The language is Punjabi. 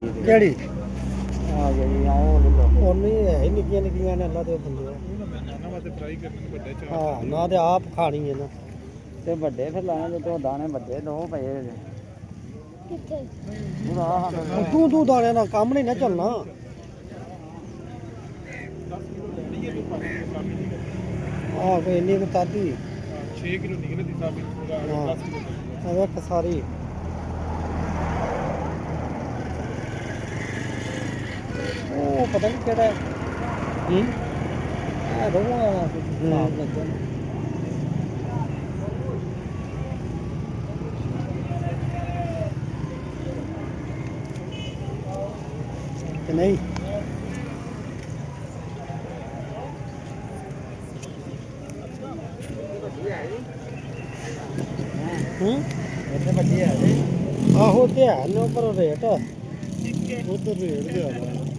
ਕਿਹੜੀ ਆ ਗਈ ਆ ਉਹ ਲੈ ਲਓ ਉਹ ਨਹੀਂ ਹੈ ਨਿੱਕੀਆਂ ਨਿੱਕੀਆਂ ਨੇ ਅੱਲਾ ਦੇ ਬੰਦੇ ਹਾਂ ਨਾ ਤੇ ਆਪ ਖਾਣੀ ਹੈ ਨਾ ਤੇ ਵੱਡੇ ਫਿਰ ਲਾਣੇ ਤੇ ਦਾਣੇ ਵੱਡੇ ਦੋ ਪਏ ਜੇ ਕਿੱਥੇ ਤੂੰ ਦਾਣਿਆਂ ਨਾਲ ਕੰਮ ਨਹੀਂ ਨਾ ਚੱਲਣਾ ਆ ਕੋਈ ਇੰਨੀ ਕੁ ਤਾਦੀ 6 ਕਿਲੋ ਨਿਕਲਦੀ ਸਾਬੀ ਪੂਰਾ 10 ਕਿਲੋ ਅਵੇ ਕਸਾਰੀ ਉਹ ਪਤਾ ਨਹੀਂ ਕਿਹੜਾ ਆ ਰੋਣਾ ਸਾਫ ਲੱਗਦਾ ਕਿ ਨਹੀਂ ਇੱਥੇ ਵੱਡੀ ਹੈ ਜੀ ਆਹੋ ਤੇ ਹੈ ਨਾ ਪਰ ਰੇਟ ਉਧਰ ਰੇਟ ਜ਼ਿਆਦਾ